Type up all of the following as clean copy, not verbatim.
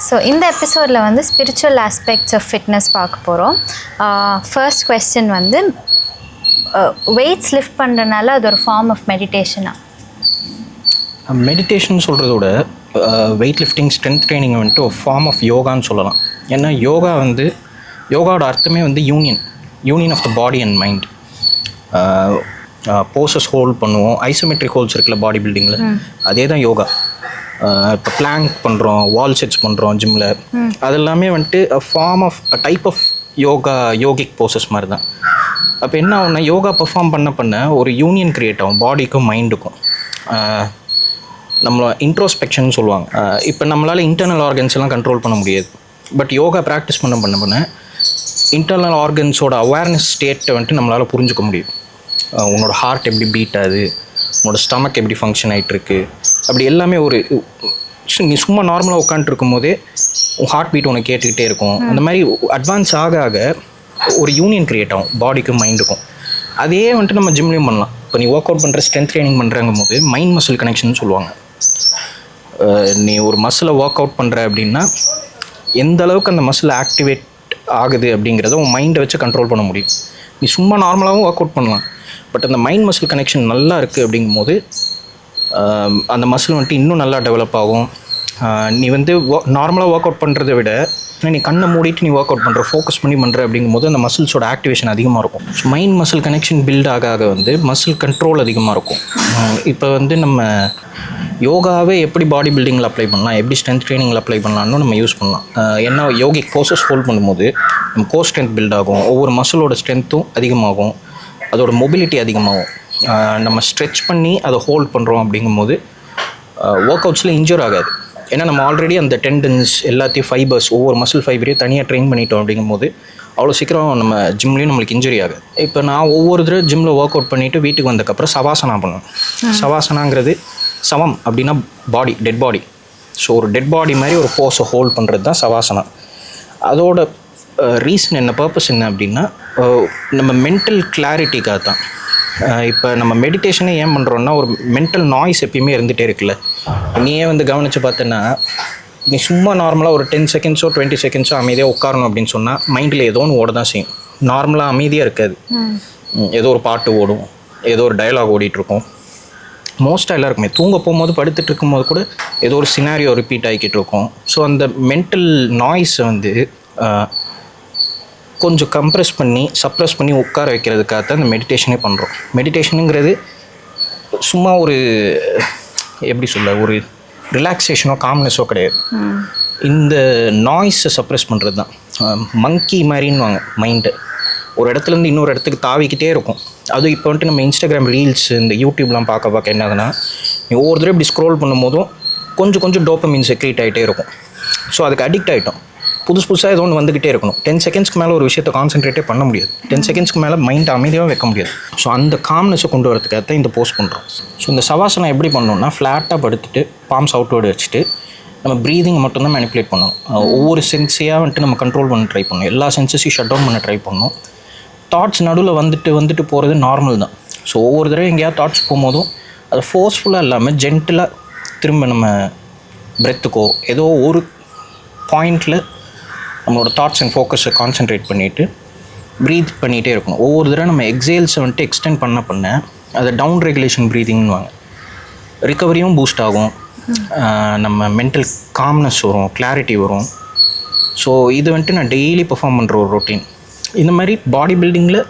So இந்த எபிசோடில் வந்து ஸ்பிரிச்சுவல் ஆஸ்பெக்ட்ஸ் ஆஃப் ஃபிட்னஸ் பார்க்க போகிறோம். ஃபர்ஸ்ட் கொஸ்டின் வந்து வெயிட்ஸ் லிஃப்ட் பண்ணுறதுனால அது ஒரு ஃபார்ம் ஆஃப் மெடிடேஷனா? மெடிடேஷன் சொல்கிறத விட வெயிட் லிஃப்டிங் ஸ்ட்ரென்த் ட்ரைனிங் வந்துட்டு ஒரு ஃபார்ம் ஆஃப் யோகான்னு சொல்லலாம். ஏன்னா யோகாவோட அர்த்தமே வந்து union of the body and mind. Poses hold பண்ணுவோம், ஐசோமெட்ரிக் ஹோல்ஸ் இருக்குல்ல பாடி பில்டிங்கில், அதே தான் யோகா. இப்போ பிளாங்க் பண்ணுறோம், வால் செட்ஸ் பண்ணுறோம் ஜிம்மில், அதெல்லாமே வந்துட்டு form of type of yogic poses மாதிரி தான். அப்போ என்ன ஆகும்னா யோகா பெர்ஃபார்ம் பண்ண ஒரு யூனியன் க்ரியேட் ஆகும் பாடிக்கும் மைண்டுக்கும். நம்மளை இன்ட்ரோஸ்பெக்ஷன் சொல்லுவாங்க. இப்போ நம்மளால் இன்டர்னல் ஆர்கன்ஸ் எல்லாம் கண்ட்ரோல் பண்ண முடியாது. பட் யோகா ப்ராக்டிஸ் பண்ண இன்டர்னல் ஆர்கன்ஸோட அவேர்னஸ் ஸ்டேட்டை வந்துட்டு நம்மளால் புரிஞ்சுக்க முடியும். உன்னோட ஹார்ட் எப்படி பீட் ஆகுது, உன்னோட ஸ்டமக் எப்படி ஃபங்க்ஷன் ஆகிட்டுருக்கு, அப்படி எல்லாமே நீ சும்மா நார்மலாக உட்காந்துருக்கும் போதே உன் ஹார்ட் பீட் உனக்கு கேட்டுக்கிட்டே இருக்கும். அந்த மாதிரி அட்வான்ஸ் ஆக ஒரு யூனியன் க்ரியேட் ஆகும் பாடிக்கும் மைண்டுக்கும். அதே வந்துட்டு நம்ம ஜிம்லேயும் பண்ணலாம். இப்போ நீ ஒர்க் அவுட் பண்ணுற ஸ்ட்ரென்த் ட்ரைனிங் பண்ணுறாங்கும் போது மைண்ட் மசில் கனெக்ஷன் சொல்லுவாங்க. நீ ஒரு மசிலை ஒர்க் அவுட் பண்ணுற அப்படின்னா எந்த அளவுக்கு அந்த மசில் ஆக்டிவேட் ஆகுது அப்படிங்கிறத உன் மைண்டை வச்சு கண்ட்ரோல் பண்ண முடியும். நீ சும்மா நார்மலாகவும் ஒர்க் அவுட் பண்ணலாம். பட் அந்த மைண்ட் மசில் கனெக்ஷன் நல்லா இருக்குது அப்படிங்கும்போது அந்த மசில் வந்துட்டு இன்னும் நல்லா டெவலப் ஆகும். நீ வந்து நார்மலாக ஒர்க் அவுட் பண்ணுறதை விட நீ கண்ணை மூடிட்டு நீ ஒர்க் அவுட் பண்ணுற, ஃபோக்கஸ் பண்ணி பண்ணுற அப்படிங்கும்போது அந்த மசில்ஸோட ஆக்டிவேஷன் அதிகமாக இருக்கும். So mind muscle connection build ஆக வந்து மசில் கண்ட்ரோல் அதிகமாக இருக்கும். இப்போ வந்து நம்ம யோகாவே எப்படி பாடி பில்டிங்கில் அப்ளை பண்ணலாம், எப்படி ஸ்ட்ரென்த் ட்ரைனிங்கில் அப்ளை பண்ணலான்னு நம்ம யூஸ் பண்ணலாம். ஏன்னா யோகிக் போசஸ் ஹோல்ட் பண்ணும்போது நம்ம கோர் ஸ்ட்ரென்த் பில்ட் ஆகும், ஒவ்வொரு மசிலோட ஸ்ட்ரென்த்தும் அதிகமாகும், அதோட மொபிலிட்டி அதிகமாகும். நம்ம ஸ்ட்ரெச் பண்ணி அதை ஹோல்ட் பண்ணுறோம் அப்படிங்கும்போது ஒர்க் அவுட்ஸில் இன்ஜூர் ஆகாது. ஏன்னா நம்ம ஆல்ரெடி அந்த டெண்டன்ஸ் எல்லாத்தையும் ஃபைபர்ஸ் ஒவ்வொரு மசில் ஃபைபரையும் தனியாக ட்ரெயின் பண்ணிட்டோம் அப்படிங்கும்போது அவ்வளோ சீக்கிரம் நம்ம ஜிம்லேயும் நம்மளுக்கு இன்ஜுரி ஆகுது. இப்போ நான் ஒவ்வொரு தடவை ஜிம்மில் ஒர்க் அவுட் பண்ணிவிட்டு வீட்டுக்கு வந்ததுக்கப்புறம் சவாசனா பண்ணுவேன். சவாசனாங்கிறது சவம் அப்படின்னா பாடி, டெட் பாடி. ஸோ ஒரு டெட் பாடி மாதிரி ஒரு போஸை ஹோல்ட் பண்ணுறது தான் சவாசனா. அதோட ரீசன் என்ன, பர்பஸ் என்ன அப்படின்னா நம்ம மென்டல் கிளாரிட்டிக்காக தான். இப்போ நம்ம மெடிடேஷனே ஏன் பண்ணுறோன்னா ஒரு மென்டல் நாய்ஸ் எப்பயுமே இருந்துகிட்டே இருக்குல்ல. நீயே வந்து கவனித்து பார்த்தேன்னா நீ சும்மா நார்மலாக ஒரு 10 செகண்ட்ஸோ 20 செகண்ட்ஸோ அமைதியாக உட்காரணும் அப்படின்னு சொன்னால் மைண்டில் ஏதோ ஒன்று ஓட தான் செய்யும். நார்மலாக அமைதியாக இருக்காது. ஏதோ ஒரு பாட்டு ஓடும், ஏதோ ஒரு டயலாக் ஓடிட்டுருக்கும். மோஸ்ட்டாக எல்லாருக்குமே தூங்க போகும்போது, படுத்துட்டு இருக்கும்போது கூட ஏதோ ஒரு சினாரியோ ரிப்பீட் ஆகிக்கிட்டு இருக்கும். ஸோ அந்த மென்டல் நாய்ஸை வந்து கொஞ்சம் சப்ரெஸ் பண்ணி உட்கார வைக்கிறதுக்காக தான் இந்த மெடிடேஷனே பண்ணுறோம். மெடிடேஷனுங்கிறது சும்மா ஒரு எப்படி சொல்ல, ஒரு ரிலாக்ஸேஷனோ காம்னஸோ கிடையாது. இந்த நாய்ஸை சப்ரெஸ் பண்ணுறது தான். மங்கி மாதிரின்னுவாங்க மைண்டை. ஒரு இடத்துலேருந்து இன்னொரு இடத்துக்கு தாவிக்கிட்டே இருக்கும். அதுவும் இப்போ வந்துட்டு நம்ம இன்ஸ்டாகிராம் ரீல்ஸ், இந்த யூடியூப்லாம் பார்க்க என்ன ஆகுதுன்னா, நீ ஒவ்வொரு தடவை இப்படி ஸ்க்ரோல் பண்ணும்போதும் கொஞ்சம் டோபமைன் செக்ரேட் ஆகிட்டே இருக்கும். ஸோ அதுக்கு அடிக்ட் ஆகிட்டோம். புதுசாக ஏதோ ஒன்று வந்துக்கிட்டே இருக்கணும். 10 செகண்ட்ஸ்க்கு மேலே ஒரு விஷயத்தை கான்சென்ட்ரேட்டே பண்ண முடியாது. 10 செகண்ட்ஸ்க்கு மேலே மைண்ட் அமைதியாக வைக்க முடியாது. ஸோ அந்த காம்னஸை கொண்டு வரதுக்காக தான் இந்த போஸ்ட் பண்ணுறோம். ஸோ இந்த சவாசனம் எப்படி பண்ணணும்னா, ஃப்ளாட்டாக படுத்துட்டு பாம்ஸ் அவுட்வேர்டு வச்சுட்டு நம்ம ப்ரீதிங் மட்டும்தான் மேனிப்புலேட் பண்ணணும். ஒவ்வொரு சென்ஸையாக வந்துட்டு நம்ம கண்ட்ரோல் பண்ண ட்ரை பண்ணணும். எல்லா சென்சஸையும் ஷட் டவுன் பண்ண ட்ரை பண்ணணும். தாட்ஸ் நடுவில் வந்துட்டு போகிறது நார்மல் தான். ஸோ ஒவ்வொரு தடவை எங்கேயாவது தாட்ஸ் போகும்போதும் அதை ஃபோர்ஸ்ஃபுல்லாக இல்லாமல் ஜென்டிலாக திரும்ப நம்ம பிரெத்துக்கோ ஏதோ ஒரு பாயிண்டில் நம்மளோட தாட்ஸ் அண்ட் ஃபோக்கஸை கான்சென்ட்ரேட் பண்ணிவிட்டு ப்ரீத் பண்ணிகிட்டே இருக்கணும். ஒவ்வொரு தடவை நம்ம எக்ஸேல்ஸை வந்துட்டு எக்ஸ்டெண்ட் பண்ண அதை டவுன் ரெகுலேஷன் ப்ரீதிங்னுவாங்க. ரிகவரியும் பூஸ்ட் ஆகும், நம்ம மென்டல் காம்னஸ் வரும், கிளாரிட்டி வரும். ஸோ இது வந்துட்டு நான் டெய்லி பெர்ஃபார்ம் பண்ணுற ஒரு ரொட்டீன். இந்த மாதிரி பாடி பில்டிங்கில்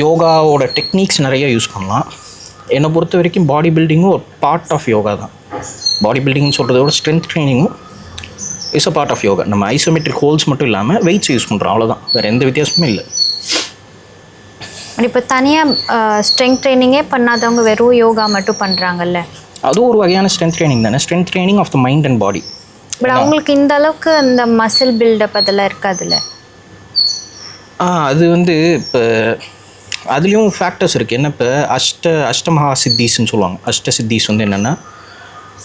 யோகாவோட டெக்னிக்ஸ் நிறைய யூஸ் பண்ணலாம். என்னை பொறுத்த வரைக்கும் பாடி பில்டிங்கும் ஒரு பார்ட் ஆஃப் யோகா தான். பாடி பில்டிங்னு சொல்கிறத விட ஸ்ட்ரென்த் ட்ரைனிங்கும் is a part of yoga. நம்ம ஐசோமெட்ரிக் ஹோல்ஸ் மட்டும் இல்லாமல் வெயிட்ஸ் யூஸ் பண்ணுறோம், அவ்வளோதான். வேறு எந்த வித்தியாசமும் இல்லை. இப்போ தனியாக ஸ்ட்ரென்த் ட்ரைனிங்கே பண்ணாதவங்க வெறும் யோகா மட்டும் பண்ணுறாங்கல்ல, அதுவும் ஒரு வகையான ஸ்ட்ரென்த் ட்ரைனிங் தானே. Strength training of the mind and body. But அவங்களுக்கு இந்த அளவுக்கு அந்த மசில் பில்டப் அதெல்லாம் இருக்காதுல்ல. அது வந்து இப்போ அதுலேயும் ஃபேக்டர்ஸ் இருக்குது. என்ன, இப்போ அஷ்டமஹா சித்தீஸ்ன்னு சொல்லுவாங்க. சித்தீஸ் வந்து என்னென்னா,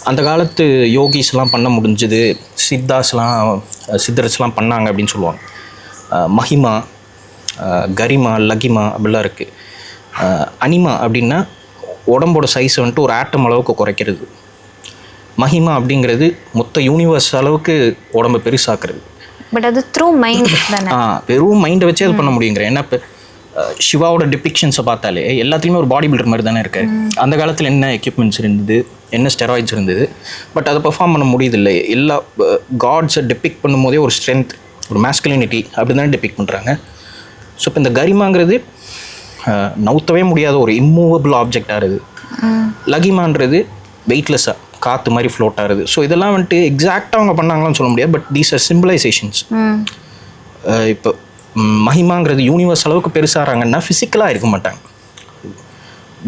அந்த காலத்து யோகிஸ்லாம் பண்ண முடிஞ்சது, சித்தர்ஸ்லாம் பண்ணாங்க அப்படின்னு சொல்லுவாங்க. மஹிமா, கரிமா, லகிமா அப்படிலாம் இருக்குது. அனிமா அப்படின்னா உடம்போட சைஸை வந்துட்டு ஒரு ஆட்டம் அளவுக்கு குறைக்கிறது. மகிமா அப்படிங்கிறது மொத்த யூனிவர்ஸ் அளவுக்கு உடம்பு பெருசாக்குறது. பட் அது த்ரூ மைண்ட் தானே. வெறும் மைண்டை வச்சே அது பண்ண முடியுங்கிறேன். ஏன்னா இப்போ சிவாவோட டிபிக்ஷன்ஸை பார்த்தாலே எல்லாத்துலேயுமே ஒரு பாடி பில்டர் மாதிரி தானே இருக்காரு. அந்த காலத்தில் என்ன எக்யூப்மெண்ட்ஸ் இருந்தது, என்ன ஸ்டெராய்ட்ஸ் இருந்தது, பட் அதை பெர்ஃபார்ம் பண்ண முடியுதில்லை. எல்லா காட்ஸை டிபிக் பண்ணும்போதே ஒரு ஸ்ட்ரென்த், ஒரு மேஸ்குலினிட்டி அப்படி தானே டிபிக் பண்ணுறாங்க. ஸோ இப்போ இந்த கரிமாங்கிறது நவுத்தவே முடியாத ஒரு இம்மூவபிள் ஆப்ஜெக்டாக இருக்குது. லகிமான்றது வெயிட்லெஸ்ஸாக காற்று மாதிரி ஃப்ளோட் ஆகுது. ஸோ இதெல்லாம் வந்துட்டு எக்ஸாக்டாக அவங்க பண்ணாங்களான்னு சொல்ல முடியாது, பட் தீஸ் ஆர் சிம்பிளைசேஷன்ஸ். இப்போ மகிமாங்கிறது யூனிவர்ஸ் அளவுக்கு பெருசாகிறாங்கன்னா ஃபிசிக்கலாக இருக்க மாட்டாங்க.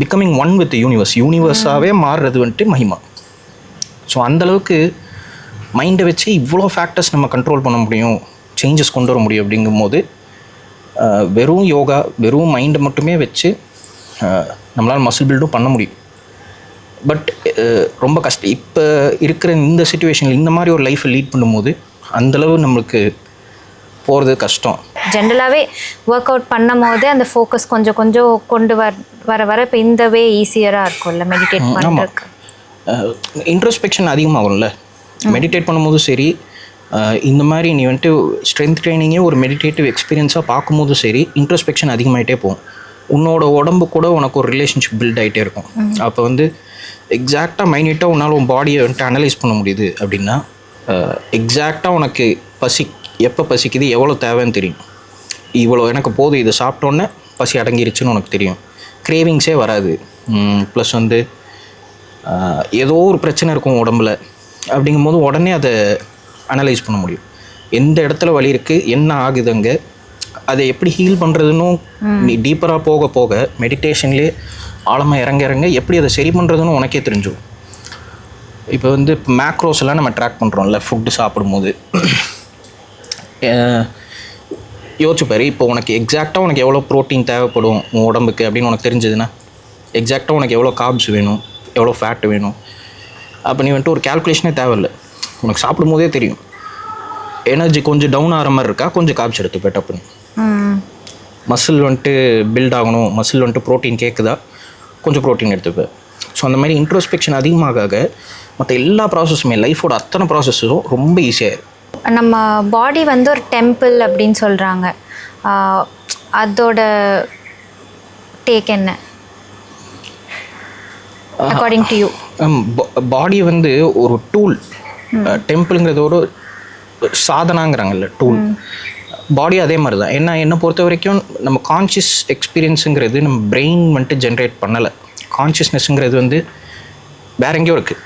பிகமிங் ஒன் வித் யூனிவர்ஸ், யூனிவர்ஸாகவே மாறுறது வந்துட்டு மகிமா. ஸோ அந்தளவுக்கு மைண்டை வச்சு இவ்வளோ ஃபேக்டர்ஸ் நம்ம கண்ட்ரோல் பண்ண முடியும், சேஞ்சஸ் கொண்டு வர முடியும். அப்படிங்கும்போது வெறும் யோகா, வெறும் மைண்டை மட்டுமே வச்சு நம்மளால் மசில் பில்டும் பண்ண முடியும். பட் ரொம்ப கஷ்டம். இப்போ இருக்கிற இந்த சிச்சுவேஷனில் இந்த மாதிரி ஒரு லைஃப்பை லீட் பண்ணும்போது அந்தளவு நம்மளுக்கு போகிறது கஷ்டம். ஜென்ரலாகவே ஒர்க் அவுட் பண்ணும் போது அந்த ஃபோக்கஸ் கொஞ்சம் கொஞ்சம் கொண்டு வர இப்போ இந்த வே ஈஸியராக இருக்கும்ல மெடிடேட் பண்ணுறதுக்கு. இன்ட்ரோஸ்பெக்ஷன் அதிகமாகும்ல மெடிடேட் பண்ணும்போதும் சரி, இந்த மாதிரி நீ வந்துட்டு ஸ்ட்ரென்த் ட்ரைனிங்கே ஒரு மெடிடேட்டிவ் எக்ஸ்பீரியன்ஸாக பார்க்கும்போதும் சரி, இன்ட்ரோஸ்பெக்ஷன் அதிகமாகிட்டே போகும். உன்னோட உடம்பு கூட உனக்கு ஒரு ரிலேஷன்ஷிப் பில்ட் ஆகிட்டே இருக்கும். அப்போ வந்து எக்ஸாக்டாக மைன்யூட்டாக உன்னால் உன் பாடியை வந்துட்டு அனலைஸ் பண்ண முடியுது அப்படின்னா, எக்ஸாக்டாக உனக்கு எப்போ பசிக்குது, எவ்வளோ தேவைன்னு தெரியும். இவ்வளோ எனக்கு போதும், இதை சாப்பிட்டோன்னே பசி அடங்கிருச்சுன்னு உனக்கு தெரியும். கிரேவிங்ஸே வராது. ப்ளஸ் வந்து ஏதோ ஒரு பிரச்சனை இருக்கும் உடம்புல, அப்படிங்கும்போது உடனே அதை அனலைஸ் பண்ண முடியும். எந்த இடத்துல வலி இருக்குது, என்ன ஆகுது அங்கே, அதை எப்படி ஹீல் பண்ணுறதுன்னு நீ டீப்பராக போக போக மெடிடேஷன்லேயே ஆழமாக இறங்க எப்படி அதை சரி பண்ணுறதுன்னு உனக்கே தெரிஞ்சிடும். இப்போ வந்து மேக்ரோஸ் எல்லாம் நம்ம ட்ராக் பண்ணுறோம்ல ஃபுட்டு சாப்பிடும்போது. யோசிச்சு பாரு, இப்போ உனக்கு எக்ஸாக்டாக உனக்கு எவ்வளோ ப்ரோட்டீன் தேவைப்படும் உன் உடம்புக்கு அப்படின்னு உனக்கு தெரிஞ்சதுன்னா, எக்ஸாக்டாக உனக்கு எவ்வளோ கார்ப்ஸ் வேணும், எவ்வளோ ஃபேட் வேணும், அப்போ நீ வந்துட்டு ஒரு கேல்குலேஷனே தேவையில்லை, உனக்கு சாப்பிடும்போதே தெரியும். எனர்ஜி கொஞ்சம் டவுன் ஆகிற மாதிரி இருக்கா, கொஞ்சம் கார்ப்ஸ் எடுத்துப்பேன் டப்புன்னு. மசில் வந்துட்டு பில்ட் ஆகணும், மசில் வந்துட்டு ப்ரோட்டீன் கேட்குதா, கொஞ்சம் ப்ரோட்டீன் எடுத்துப்பேன். ஸோ அந்த மாதிரி இன்ட்ரோஸ்பெக்ஷன் அதிகமாக மற்ற எல்லா ப்ராசஸுமே லைஃபோட அத்தனை ப்ராசஸும் ரொம்ப ஈஸியாக. நம்ம பாடி வந்து ஒரு டெம்பிள் அப்படின்னு சொல்கிறாங்க, அதோட டேக் என்ன அக்கார்டிங் டு யூ? பாடி வந்து ஒரு டூல், டெம்பிளுங்கிறது ஒரு சாதனாங்கிறாங்கல்ல, டூல். பாடி அதே மாதிரி தான். என்னை பொறுத்த வரைக்கும் நம்ம கான்ஷியஸ் எக்ஸ்பீரியன்ஸுங்கிறது நம்ம பிரெயின் வந்துட்டு ஜென்ரேட் பண்ணலை. கான்ஷியஸ்னஸ்ங்கிறது வந்து வேற எங்கேயோ இருக்குது.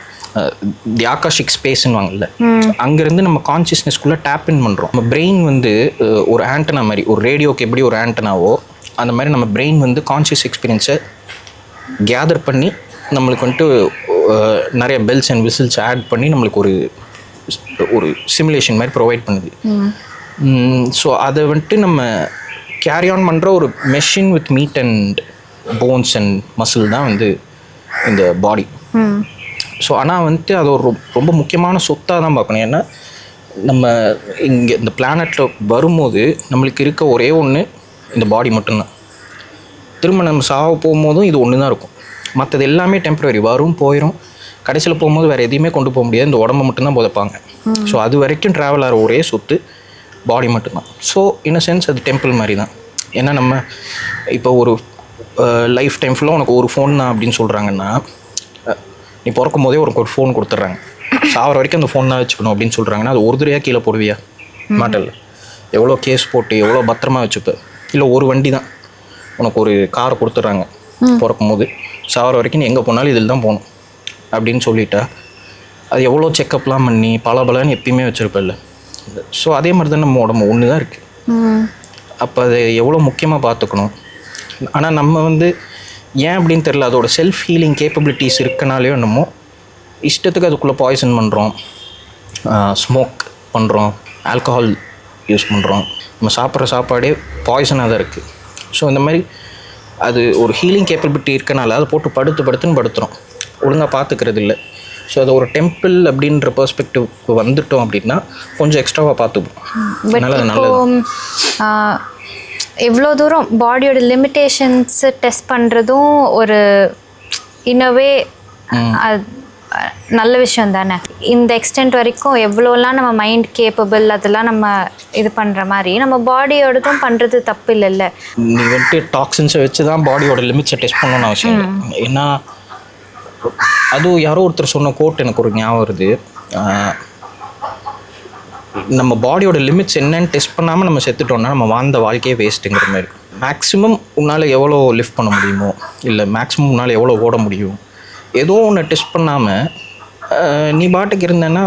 தி ஆகாஷிக் ஸ்பேஸ்ன்னுவாங்கல்ல, அங்கேருந்து நம்ம கான்ஷியஸ்னஸ்குள்ளே டேப் இன் பண்ணுறோம். நம்ம பிரெயின் வந்து ஒரு ஆண்டனா மாதிரி, ஒரு ரேடியோக்கு எப்படி ஒரு ஆண்டனாவோ அந்த மாதிரி நம்ம பிரெயின் வந்து கான்ஷியஸ் எக்ஸ்பீரியன்ஸை கேதர் பண்ணி நம்மளுக்கு வந்துட்டு நிறைய பெல்ஸ் அண்ட் விசில்ஸ் ஆட் பண்ணி நம்மளுக்கு ஒரு சிமுலேஷன் மாதிரி ப்ரொவைட் பண்ணுது. ஸோ அதை வந்துட்டு நம்ம கேரி ஆன் பண்ணுற ஒரு machine with meat and bones and muscle தான் வந்து இந்த பாடி. ஸோ ஆனால் வந்துட்டு அது ஒரு ரொம்ப முக்கியமான சொத்தாக தான் பார்க்கணும். ஏன்னா நம்ம இங்கே இந்த பிளானட்டில் வரும்போது நம்மளுக்கு இருக்க ஒரே ஒன்று இந்த பாடி மட்டும்தான். திரும்ப நம்ம சாவ போகும்போதும் இது ஒன்று தான் இருக்கும். மற்றது எல்லாமே டெம்பரரி, வரும் போயிடும். கடைசியில் போகும்போது வேறு எதையுமே கொண்டு போக முடியாது, இந்த உடம்பை மட்டும்தான் புதைப்பாங்க. ஸோ அது வரைக்கும் ட்ராவல் ஆகிற ஒரே சொத்து பாடி மட்டும்தான். ஸோ இன் அ சென்ஸ் அது டெம்பிள் மாதிரி தான். ஏன்னா நம்ம இப்போ ஒரு லைஃப் டைம் ஃபுல்லாக உனக்கு ஒரு ஃபோன் தான் அப்படின்னு சொல்கிறாங்கன்னா, நீ பிறக்கும் போதே உனக்கு ஒரு ஃபோன் கொடுத்துட்றாங்க, சாவர வரைக்கும் அந்த ஃபோன் தான் வச்சுக்கணும் அப்படின்னு சொல்கிறாங்கன்னா, அது ஒரு தடவையாக கீழே போடுவியா? மாட்டல. எவ்வளோ கேஸ் போட்டு எவ்வளோ பத்திரமா வச்சுப்ப? இல்லை ஒரு வண்டி தான், உனக்கு ஒரு காரை கொடுத்துட்றாங்க பிறக்கும் போது, சாவர வரைக்கும் நீ எங்கே போனாலும் இதில் தான் போகணும் அப்படின்னு சொல்லிட்டா, அது எவ்வளோ செக்கப்லாம் பண்ணி பலன்னு எப்பயுமே வச்சுருப்பில்ல. ஸோ அதே மாதிரி தான் நம்ம உடம்பு ஒன்று தான் இருக்குது. அப்போ அதை எவ்வளோ முக்கியமாக பார்த்துக்கணும். ஆனால் நம்ம வந்து ஏன் அப்படின்னு தெரில, அதோட செல்ஃப் ஹீலிங் கேப்பபிலிட்டிஸ் இருக்கனாலேயோ என்னமோ இஷ்டத்துக்கு அதுக்குள்ளே பாய்சன் பண்ணுறோம், ஸ்மோக் பண்ணுறோம், ஆல்கஹால் யூஸ் பண்ணுறோம். நம்ம சாப்பிட்ற சாப்பாடே பாய்சனாக தான் இருக்குது. ஸோ இந்த மாதிரி அது ஒரு ஹீலிங் கேப்பபிலிட்டி இருக்கனால அதை போட்டு படுத்துன்னு படுத்துகிறோம், ஒழுங்காக பார்த்துக்கிறது இல்லை. ஸோ அது ஒரு டெம்பிள் அப்படின்ற பெர்ஸ்பெக்டிவ்க்கு வந்துட்டோம் அப்படின்னா கொஞ்சம் எக்ஸ்ட்ராவாக பார்த்துப்போம். அதனால் அது நல்லது. எவ்வளோ தூரம் பாடியோட லிமிட்டேஷன்ஸு டெஸ்ட் பண்ணுறதும் ஒரு இன்னவே நல்ல விஷயம் தானே. இந்த எக்ஸ்டென்ட் வரைக்கும் எவ்வளோலாம் நம்ம மைண்ட் கேப்பபிள் அதெல்லாம் நம்ம இது பண்ணுற மாதிரி நம்ம பாடியோடதும் பண்ணுறது தப்பு இல்லைல்ல. நீ வந்துட்டு டாக்ஸின்ஸை வச்சு தான் பாடியோட லிமிட்ஸை டெஸ்ட் பண்ணணும்னு அவசியம் இல்லை. ஏன்னா அதுவும் யாரோ ஒருத்தர் சொன்ன கோட் எனக்கு ஒரு ஞாபகம் வருது. நம்ம பாடியோட லிமிட்ஸ் என்னன்னு டெஸ்ட் பண்ணாமல் நம்ம செத்துட்டோம்னா நம்ம வாழ்ந்த வாழ்க்கையே வேஸ்ட்டுங்கிற மாதிரி. மேக்ஸிமம் உன்னால் எவ்வளோ லிஃப்ட் பண்ண முடியுமோ, இல்லை மேக்ஸிமம் உன்னால் எவ்வளோ ஓட முடியும், ஏதோ ஒன்று டெஸ்ட் பண்ணாமல் நீ பாட்டுக்கு இருந்தேன்னா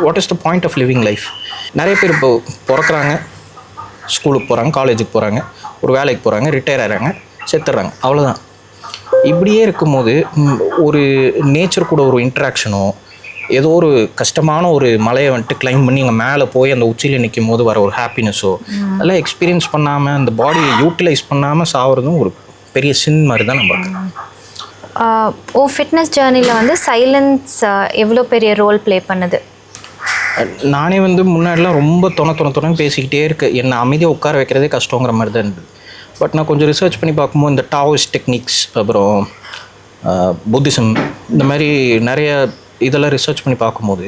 what is the point of living life? நிறைய பேர் இப்போ பிறக்கிறாங்க, ஸ்கூலுக்கு போகிறாங்க, காலேஜுக்கு போகிறாங்க, ஒரு வேலைக்கு போகிறாங்க, ரிட்டையர் ஆகிறாங்க, செத்துடுறாங்க, அவ்வளோதான். இப்படியே இருக்கும்போது ஒரு நேச்சர் கூட ஒரு இன்ட்ராக்ஷனோ, ஏதோ ஒரு கஷ்டமான ஒரு மலையை வந்துட்டு கிளைம் பண்ணி இங்கே மேலே போய் அந்த உச்சியில் நிற்கும் போது வர ஒரு ஹாப்பினஸோ அதெல்லாம் எக்ஸ்பீரியன்ஸ் பண்ணாமல் அந்த பாடியை யூட்டிலைஸ் பண்ணாமல் சாகிறதும் ஒரு பெரிய சின் மாதிரி தான் நம்ம. ஓ ஃபிட்னஸ் ஜேர்னியில் வந்து சைலன்ஸ் எவ்வளோ பெரிய ரோல் ப்ளே பண்ணுது? நானே வந்து முன்னாடிலாம் ரொம்ப தொண பேசிக்கிட்டே இருக்கு, என்னை அமைதியாக உட்கார வைக்கிறதே கஷ்டங்கிற மாதிரி தான் இருந்தது. பட் நான் கொஞ்சம் ரிசர்ச் பண்ணி பார்க்கும்போது இந்த டாவோயிஸ்ட் டெக்னிக்ஸ், அப்புறம் புத்திசம், இந்த மாதிரி நிறைய இதெல்லாம் ரிசர்ச் பண்ணி பார்க்கும்போது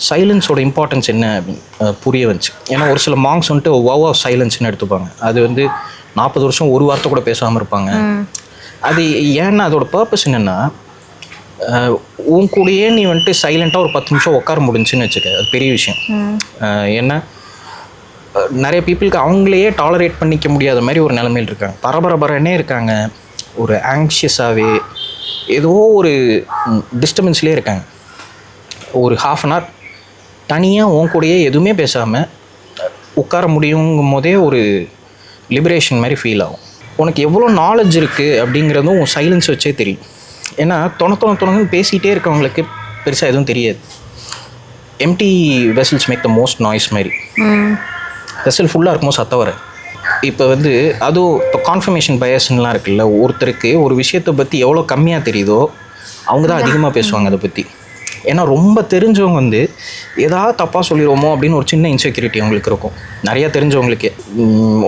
சைலன்ஸோட இம்பார்ட்டன்ஸ் என்ன அப்படின்னு புரிய வந்துச்சு. ஏன்னா ஒரு சில மாங்ஸ் வந்துட்டு வவ் ஆஃப் சைலன்ஸ்ன்னு எடுத்துப்பாங்க. அது வந்து 40 வருஷம் ஒரு வார்த்தை கூட பேசாமல் இருப்பாங்க. அது ஏன்னா அதோட பர்பஸ் என்னென்னா, உன் கூடயே நீ வந்துட்டு சைலண்ட்டாக ஒரு 10 நிமிஷம் உட்கார முடிஞ்சுன்னு வச்சுக்க, அது பெரிய விஷயம். ஏன்னா நிறைய பீப்புளுக்கு அவங்களையே டாலரேட் பண்ணிக்க முடியாத மாதிரி ஒரு நிலைமையில் இருக்காங்க, பரபரப்பரன்னே இருக்காங்க, ஒரு ஆங்ஷியஸாகவே ஏதோ ஒரு டிஸ்டர்பன்ஸ்லேயே இருக்காங்க. ஒரு ½ அன் ஹவர் தனியாக உன் கூடயே எதுவுமே பேசாமல் உட்கார முடியுங்கும் போதே ஒரு லிபரேஷன் மாதிரி ஃபீல் ஆகும். உனக்கு எவ்வளோ நாலேஜ் இருக்குது அப்படிங்கிறதும் உன் சைலன்ஸ் வச்சே தெரியும். ஏன்னா தொணன்னு பேசிகிட்டே இருக்கவங்களுக்கு பெருசாக எதுவும் தெரியாது. Empty vessels make the most noise மாதிரி. வெசல் ஃபுல்லாக இருக்கும்போது சத்தம் வர. இப்போ வந்து அதுவும் இப்போ கான்ஃபர்மேஷன் பயஸ்லாம் இருக்குல்ல, ஒருத்தருக்கு ஒரு விஷயத்தை பற்றி எவ்வளோ கம்மியாக தெரியுதோ அவங்க தான் அதிகமாக பேசுவாங்க அதை பற்றி. ஏன்னா ரொம்ப தெரிஞ்சவங்க வந்து ஏதாவது தப்பாக சொல்லிடுவோமோ அப்படின்னு ஒரு சின்ன இன்செக்யூரிட்டி அவங்களுக்கு இருக்கும். நிறையா தெரிஞ்சவங்களுக்கே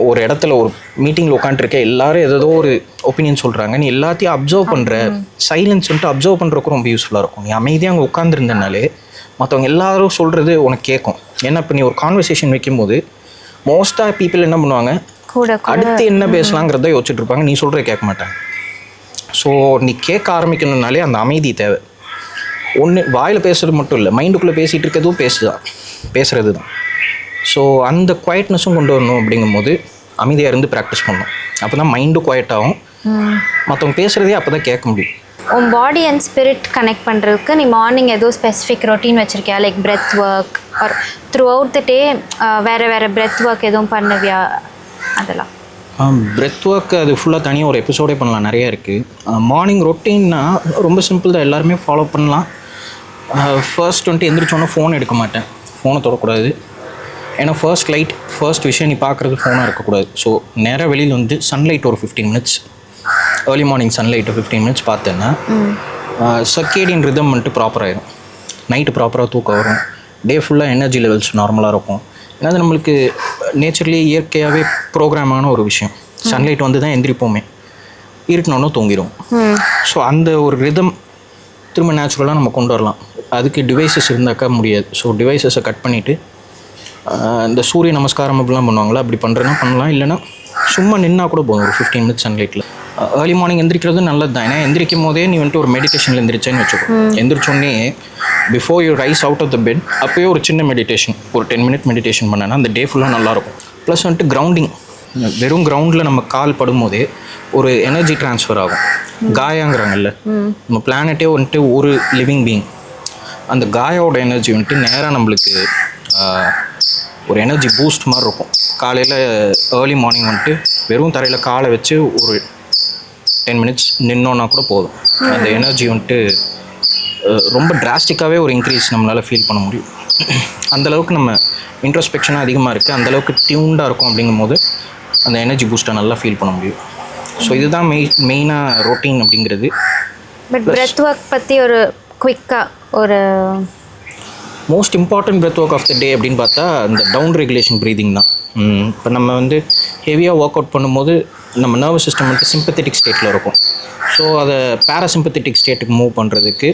ஒரு இடத்துல ஒரு மீட்டிங்கில் உட்காந்துருக்க எல்லாரும் ஏதோ ஒரு ஒப்பீனியன் சொல்கிறாங்க, நீ எல்லாத்தையும் அப்சர்வ் பண்ணுற. சைலன்ஸ் வந்துட்டு அப்சர்வ் பண்ணுறதுக்கும் ரொம்ப யூஸ்ஃபுல்லாக இருக்கும். நீ அமைதியாக அங்கே உட்காந்துருந்தனாலே மற்றவங்க எல்லாரும் சொல்கிறது உனக்கு கேட்கும். ஏன்னா இப்போ நீ ஒரு கான்வர்சேஷன் வைக்கும்போது மோஸ்ட்டாக பீப்புள் என்ன பண்ணுவாங்க, அடுத்து என்ன பேசலாங்கிறத யோசிச்சுட்டு இருப்பாங்க, நீ சொல்கிற கேட்க மாட்டாங்க. ஸோ நீ கேட்க ஆரம்பிக்கணுன்னாலே அந்த அமைதி தேவை. ஒன்று வாயில் பேசுகிறது மட்டும் இல்லை, மைண்டுக்குள்ளே பேசிகிட்டு இருக்கிறதும் பேசுகிறது தான். ஸோ அந்த குவைட்னஸும் கொண்டு வரணும். அப்படிங்கும்போது அமைதியாக இருந்து ப்ராக்டிஸ் பண்ணணும். அப்போ தான் மைண்டும் குவைட் ஆகும், மற்றவங்க பேசுகிறதே அப்போ தான் கேட்க முடியும். உன் பாடி அண்ட் ஸ்பிரிட் கனெக்ட் பண்ணுறதுக்கு நீ மார்னிங் ஏதோ ஸ்பெசிஃபிக் ரொட்டீன் வச்சுருக்கியா? Like breath work or throughout the day வேறு பிரெத் ஒர்க் எதுவும் பண்ணுவியா? அதெல்லாம் பிரெத் ஒர்க் அது ஃபுல்லாக தனியாக ஒரு எபிசோடே பண்ணலாம், நிறையா இருக்குது. மார்னிங் ரொட்டீன்னா ரொம்ப சிம்பிள் தான், எல்லாருமே ஃபாலோ பண்ணலாம். ஃபர்ஸ்ட் வந்துட்டு எந்திரிச்சோன்னா ஃபோன் எடுக்க மாட்டேன், ஃபோனை தொடக்கூடாது. ஏன்னா ஃபர்ஸ்ட் விஷயம் நீ பார்க்குறது ஃபோனாக இருக்கக்கூடாது. ஸோ நேராக வெளியில் வந்து சன்லைட் ஒரு 15 minutes, early morning sunlight 15 minutes பார்த்தேன்னா சர்க்கேடியன் ரிதம் வந்துட்டு ப்ராப்பராகிடும். நைட்டு ப்ராப்பராக தூக்கம் வரும், டே ஃபுல்லாக எனர்ஜி லெவல்ஸ் நார்மலாக இருக்கும். ஏன்னா அது நம்மளுக்கு நேச்சர்லேயே இயற்கையாகவே ப்ரோக்ராமான ஒரு விஷயம். சன்லைட் வந்து தான் எந்திரிப்போமே, இருக்கணும்னு தூங்கிடும். ஸோ அந்த ஒரு ரிதம் திரும்ப நேச்சுரலாக நம்ம கொண்டு வரலாம். அதுக்கு டிவைசஸ் இருந்தாக்கா முடியாது. ஸோ டிவைசஸை கட் பண்ணிவிட்டு இந்த சூரிய நமஸ்காரம் அப்படிலாம் பண்ணுவாங்களா, அப்படி பண்ணுறேன்னா பண்ணலாம். இல்லைனா சும்மா நின்னா கூட போதும் ஒரு 15 மினிட்ஸ் சன்லைட்டில். ஏர்லி மார்னிங் எந்திரிக்கிறது நல்லது தான். ஏன்னா எந்திரிக்கும் போதே நீ வந்துட்டு ஒரு மெடிடேஷனில் எந்திரிச்சேன்னு வச்சுக்கோ. எந்திரிச்சோடனே before you rise out of the bed அப்போயே ஒரு சின்ன மெடிடேஷன், ஒரு 10 மினிட் மெடிடேஷன் பண்ணேன்னா அந்த டே ஃபுல்லாக நல்லாயிருக்கும். ப்ளஸ் வந்துட்டு கிரவுண்டிங், வெறும் கிரவுண்டில் நம்ம கால் படும்போதே ஒரு எனர்ஜி ட்ரான்ஸ்ஃபர் ஆகும். காயாங்கிறாங்கல்ல, நம்ம பிளானட்டே வந்துட்டு ஒரு லிவிங் பீயிங். அந்த காயோட எனர்ஜி வந்துட்டு நேராக நம்மளுக்கு ஒரு எனர்ஜி பூஸ்ட் மாதிரி இருக்கும். காலையில் ஏர்லி மார்னிங் வந்துட்டு வெறும் தரையில் காலை வச்சு ஒரு 10 மினிட்ஸ் நின்னோன்னா கூட போதும். அந்த எனர்ஜி வந்துட்டு ரொம்ப டிராஸ்டிக்காகவே ஒரு இன்க்ரீஸ் நம்மளால் ஃபீல் பண்ண முடியும். அந்தளவுக்கு நம்ம இன்ட்ரோஸ்பெக்ஷனாக அதிகமாக இருக்குது, அந்தளவுக்கு டியூன்டாக இருக்கும். அப்படிங்கும்போது அந்த எனர்ஜி பூஸ்ட்டை நல்லா ஃபீல் பண்ண முடியும். ஸோ இதுதான் மெயினாக ரொட்டீன் அப்படிங்கிறது. பட் பிரெத் ஒர்க் பற்றி ஒரு குயிக்காக ஒரு most important breath work of the day அப்படின்னு பார்த்தா இந்த டவுன் ரெகுலேஷன் ப்ரீதிங் தான். இப்போ நம்ம வந்து ஹெவியாக ஒர்க் அவுட் பண்ணும்போது நம்ம நர்வஸ் சிஸ்டம் வந்துட்டு சிம்பத்தட்டிக் ஸ்டேட்டில் இருக்கும். ஸோ அதை பேராசிம்பத்தட்டிக் ஸ்டேட்டுக்கு மூவ் பண்ணுறதுக்கு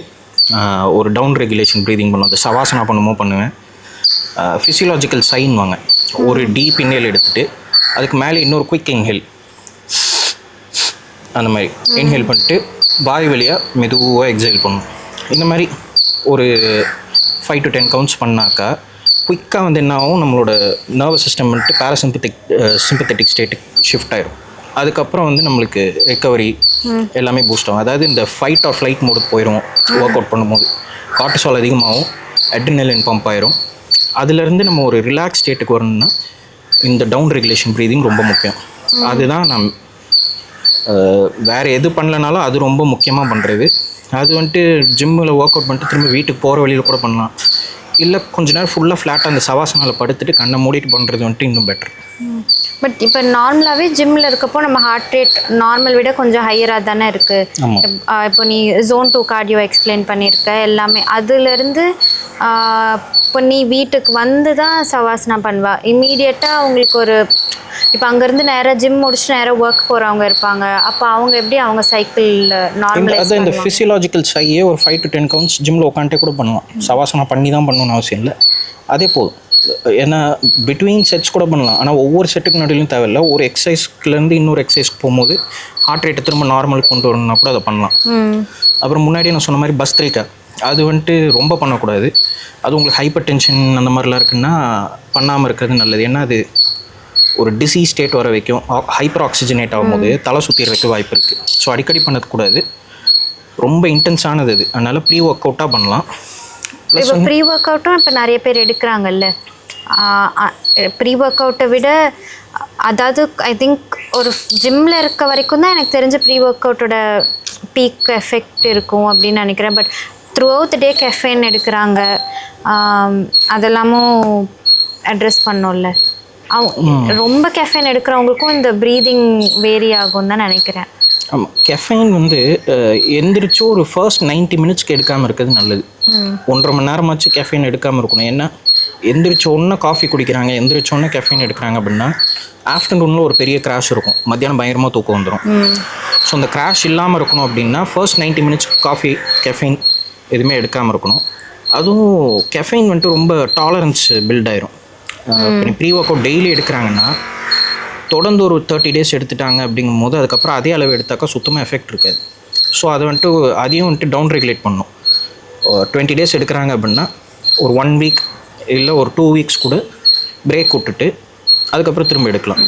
ஒரு டவுன் ரெகுலேஷன் ப்ரீதிங் பண்ணுவோம். அந்த சவாசனா பண்ணுவேன். ஃபிசியலாஜிக்கல் சைன் வாங்க, ஒரு டீப் இன்ஹேல் எடுத்துகிட்டு அதுக்கு மேலே இன்னொரு குயிக் இன்ஹேல், அந்த மாதிரி இன்ஹேல் பண்ணிட்டு வாய் வழியாக மெதுவாக எக்ஸைல் பண்ணணும். இந்த மாதிரி ஒரு 5 to 10 கவுண்ட்ஸ் பண்ணாக்கா குயிக்காக வந்து என்ன ஆகும், நம்மளோட நர்வஸ் சிஸ்டம் வந்துட்டு சிம்பத்தட்டிக் ஸ்டேட்டுக்கு ஷிஃப்ட் ஆயிடும். அதுக்கப்புறம் வந்து நம்மளுக்கு ரெக்கவரி எல்லாமே பூஸ்ட் ஆகும். அதாவது இந்த ஃபைட் ஆர் ஃப்ளைட் மோடுக்கு போயிடும். ஒர்க் அவுட் பண்ணும்போது கார்டிசால் அதிகமாகும், அட்ரினலின் பம்ப் ஆயிரும். அதுலேருந்து நம்ம ஒரு ரிலாக்ஸ் ஸ்டேட்டுக்கு வரணும்னா இந்த டவுன் ரெகுலேஷன் ப்ரீதிங் ரொம்ப முக்கியம். அதுதான் நான் வேறு எது பண்ணலனாலும் அது ரொம்ப முக்கியமாக பண்ணுறது. அது வந்துட்டு ஜிம்மில் ஒர்க் அவுட் பண்ணிட்டு திரும்ப வீட்டுக்கு போகிற வழியில் கூட பண்ணலாம். இல்லை கொஞ்ச நேரம் ஃபுல்லாக ஃப்ளாட்டாக அந்த சவாசனாவில் படுத்துட்டு கண்ணை மூடிட்டு பண்ணுறது வந்துட்டு இன்னும் பெட்டர். பட் இப்போ நார்மலாகவே ஜிம்மில் இருக்கப்போ நம்ம ஹார்ட் ரேட் நார்மல் விட கொஞ்சம் ஹையராக தானே இருக்குது. இப்போ நீ Zone 2 கார்டியோ எக்ஸ்பிளைன் பண்ணியிருக்க எல்லாமே, அதுலேருந்து இப்போ நீ வீட்டுக்கு வந்து தான் சவாசனா பண்ணுவா. இம்மீடியட்டாக அவங்களுக்கு ஒரு இப்போ அங்கேருந்து நேராக ஜிம் முடிச்சுட்டு நேராக ஒர்க் போகிறவங்க இருப்பாங்க. அப்போ அவங்க எப்படி அவங்க சைக்கிள் நார்மலாக அது இந்த ஃபிசியலாஜிக்கல் சையே ஒரு 5 to 10 கவுண்ட்ஸ் ஜிம்மில் உட்காந்துட்டே கூட பண்ணலாம். சவாசனா பண்ணி தான் பண்ணணும்னு அவசியம் இல்லை, அதே போதும். ஏன்னா பிட்வீன் செட்ஸ் கூட பண்ணலாம். ஆனால் ஒவ்வொரு செட்டுக்கு நடுவிலும் தேவையில்லை. ஒரு எக்ஸசைஸ்லேருந்து இன்னொரு எக்ஸசைஸ்க்கு போகும்போது ஹார்ட் ரேட்டை திரும்ப நார்மலுக்கு கொண்டு வரணும்னா கூட அதை பண்ணலாம். அப்புறம் முன்னாடி நான் சொன்ன மாதிரி பஸ்திரிக்கா, அது வந்துட்டு ரொம்ப பண்ணக்கூடாது. அது உங்களுக்கு ஹைப்பர் டென்ஷன் அந்த மாதிரிலாம் இருக்குன்னா பண்ணாமல் இருக்கிறது நல்லது. ஏன்னா அது ஒரு டிசீஸ் ஸ்டேட் வர வைக்கும். ஹைப்பர் ஆக்சிஜனேட் ஆகும்போது தலை சுற்றிடுறதுக்கு வாய்ப்பு இருக்குது. ஸோ அடிக்கடி பண்ணக்கூடாது, ரொம்ப இன்டென்ஸானது அது. அதனால் ப்ரீ ஒர்க் அவுட்டாக பண்ணலாம். இப்போ ப்ரீ ஒர்க் அவுட்டும் இப்போ நிறைய பேர் எடுக்கிறாங்கல்ல. ப்ரீ ஒர்க் அவுட்டை விட அதாவது ஐ திங்க் ஒரு ஜிம்மில் இருக்க வரைக்கும் தான் எனக்கு தெரிஞ்ச ப்ரீ ஒர்க் அவுட்டோட பீக் எஃபெக்ட் இருக்கும் அப்படின்னு நினைக்கிறேன். But through out the day caffeine எடுக்கிறாங்க, அதெல்லாமும் அட்ரெஸ் பண்ணோம்ல. ரொம்ப கெஃபைன் எடுக்கிறவங்களுக்கும் இந்த ப்ரீதிங் வேரி ஆகும் தான் நினைக்கிறேன். ஆமாம், கெஃபைன் வந்து எந்திரிச்சு ஒரு ஃபர்ஸ்ட் 90 மினிட்ஸ்க்கு எடுக்காமல் இருக்கிறது நல்லது. 1.5 மணி நேரமாச்சு கெஃபைன் எடுக்காமல் இருக்கணும். ஏன்னா எந்திரிச்ச உடனே காஃபி குடிக்கிறாங்க, எந்திரிச்ச உடனே கெஃபைன் எடுக்கிறாங்க அப்படின்னா ஆஃப்டர்நூனில் ஒரு பெரிய கிராஷ் இருக்கும், மத்தியானம் பயங்கரமாக தூக்கம் வந்துடும். ஸோ அந்த கிராஷ் இல்லாமல் இருக்கணும் அப்படின்னா ஃபர்ஸ்ட் 90 மினிட்ஸ்க்கு காஃபி கெஃபைன் எதுவுமே எடுக்காமல் இருக்கணும். அதுவும் கெஃபைன் வந்துட்டு ரொம்ப டாலரன்ஸ் பில்ட் ஆயிரும். இப்போ ப்ரீ ஒர்க் அவுட் டெய்லி எடுக்கிறாங்கன்னா தொடர்ந்து ஒரு 30 days எடுத்துட்டாங்க அப்படிங்கும் போது அதுக்கப்புறம் அதே அளவு எடுத்தாக்கா சுத்தமாக எஃபெக்ட் இருக்காது. ஸோ அதை வந்துட்டு அதையும் வந்துட்டு டவுன் ரெகுலேட் பண்ணணும். 20 days எடுக்கிறாங்க அப்படின்னா ஒரு 1 week இல்லை ஒரு 2 weeks கூட பிரேக் விட்டுட்டு அதுக்கப்புறம் திரும்ப எடுக்கலாம்.